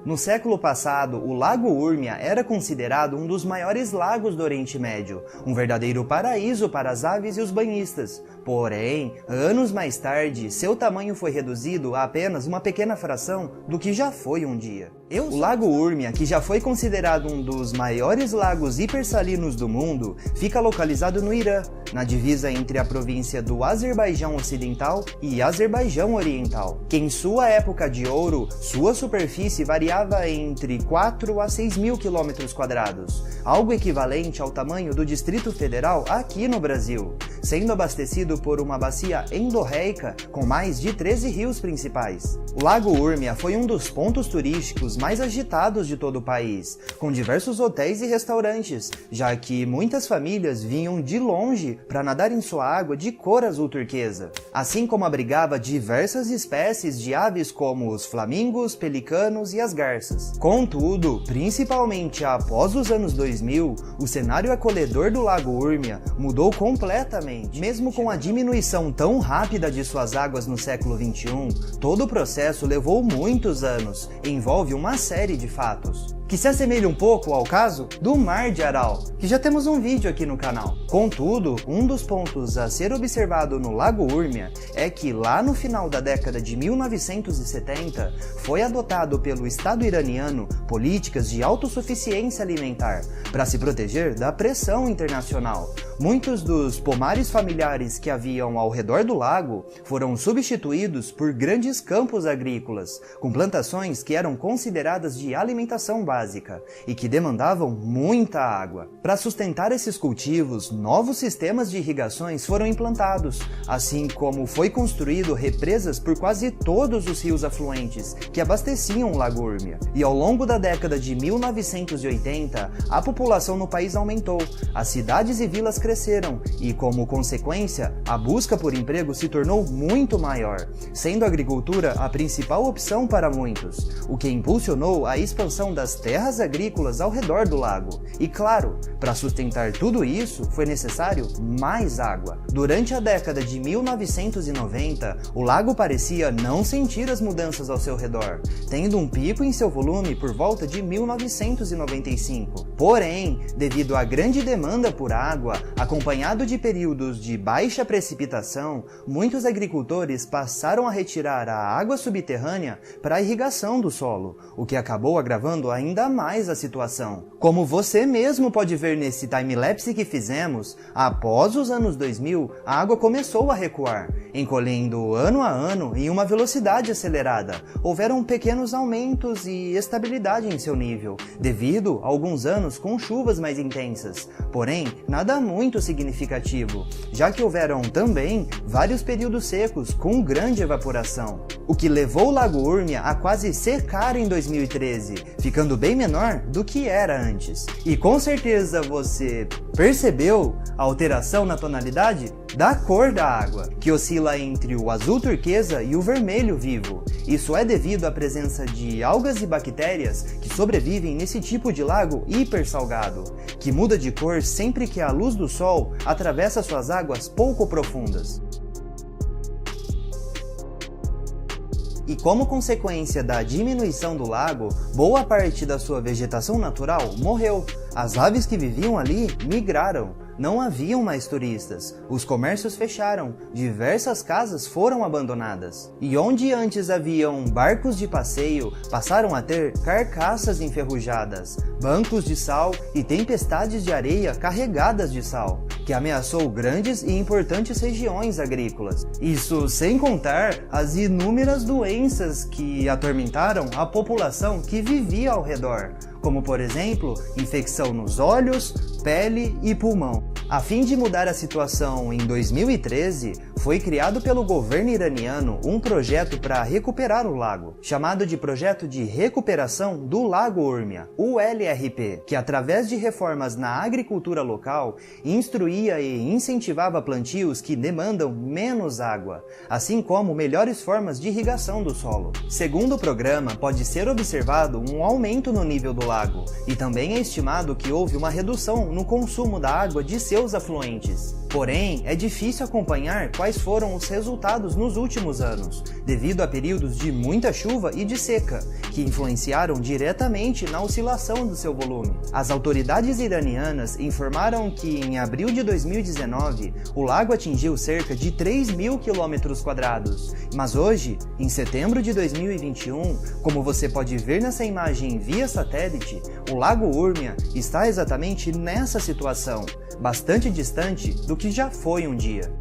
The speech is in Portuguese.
No século passado, o Lago Urmia era considerado um dos maiores lagos do Oriente Médio, um verdadeiro paraíso para as aves e os banhistas. Porém, anos mais tarde, seu tamanho foi reduzido a apenas uma pequena fração do que já foi um dia. O Lago Urmia, que já foi considerado um dos maiores lagos hipersalinos do mundo, fica localizado no Irã, na divisa entre a província do Azerbaijão Ocidental e Azerbaijão Oriental, que em sua época de ouro, sua superfície variava entre 4 a 6 mil km², algo equivalente ao tamanho do Distrito Federal aqui no Brasil, sendo abastecido por uma bacia endorreica com mais de 13 rios principais. O Lago Urmia foi um dos pontos turísticos mais agitados de todo o país, com diversos hotéis e restaurantes, já que muitas famílias vinham de longe para nadar em sua água de cor azul turquesa, assim como abrigava diversas espécies de aves como os flamingos, pelicanos e as garças. Contudo, principalmente após os anos 2000, o cenário acolhedor do Lago Urmia mudou completamente. Mesmo com a diminuição tão rápida de suas águas no século XXI, todo o processo levou muitos anos e envolve uma série de fatos, que se assemelha um pouco ao caso do Mar de Aral, que já temos um vídeo aqui no canal. Contudo, um dos pontos a ser observado no Lago Urmia é que lá no final da década de 1970 foi adotado pelo Estado iraniano políticas de autossuficiência alimentar para se proteger da pressão internacional. Muitos dos pomares familiares que haviam ao redor do lago foram substituídos por grandes campos agrícolas, com plantações que eram consideradas de alimentação básica e que demandavam muita água. Para sustentar esses cultivos, novos sistemas de irrigações foram implantados, assim como foi construído represas por quase todos os rios afluentes que abasteciam o Lago Urmia. E ao longo da década de 1980, a população no país aumentou, as cidades e vilas cresceram e, como consequência, a busca por emprego se tornou muito maior, sendo a agricultura a principal opção para muitos, o que impulsionou a expansão das terras agrícolas ao redor do lago. E claro, para sustentar tudo isso, foi necessário mais água. Durante a década de 1990, o lago parecia não sentir as mudanças ao seu redor, tendo um pico em seu volume por volta de 1995. Porém, devido à grande demanda por água, acompanhado de períodos de baixa precipitação, muitos agricultores passaram a retirar a água subterrânea para a irrigação do solo, o que acabou agravando ainda mais a situação. Como você mesmo pode ver nesse time-lapse que fizemos, após os anos 2000, a água começou a recuar, encolhendo ano a ano em uma velocidade acelerada. Houveram pequenos aumentos e estabilidade em seu nível, devido a alguns anos com chuvas mais intensas, porém nada muito significativo, já que houveram também vários períodos secos com grande evaporação, o que levou o Lago Urmia a quase secar em 2013, ficando bem menor do que era antes. E com certeza você percebeu a alteração na tonalidade da cor da água, que oscila entre o azul turquesa e o vermelho vivo. Isso é devido à presença de algas e bactérias que sobrevivem nesse tipo de lago hipersalgado, que muda de cor sempre que a luz do sol atravessa suas águas pouco profundas. E como consequência da diminuição do lago, boa parte da sua vegetação natural morreu. As aves que viviam ali migraram. Não haviam mais turistas, os comércios fecharam, diversas casas foram abandonadas. E onde antes haviam barcos de passeio, passaram a ter carcaças enferrujadas, bancos de sal e tempestades de areia carregadas de sal, que ameaçou grandes e importantes regiões agrícolas. Isso sem contar as inúmeras doenças que atormentaram a população que vivia ao redor, como por exemplo, infecção nos olhos, pele e pulmão. A fim de mudar a situação, em 2013, foi criado pelo governo iraniano um projeto para recuperar o lago, chamado de Projeto de Recuperação do Lago Urmia, o LRP, que através de reformas na agricultura local, instruía e incentivava plantios que demandam menos água, assim como melhores formas de irrigação do solo. Segundo o programa, pode ser observado um aumento no nível do lago, e também é estimado que houve uma redução no consumo da água de seus seus afluentes. Porém, é difícil acompanhar quais foram os resultados nos últimos anos, devido a períodos de muita chuva e de seca, que influenciaram diretamente na oscilação do seu volume. As autoridades iranianas informaram que, em abril de 2019, o lago atingiu cerca de 3.000 km², mas hoje, em setembro de 2021, como você pode ver nessa imagem via satélite, o Lago Urmia está exatamente nessa situação, bastante distante do que já foi um dia.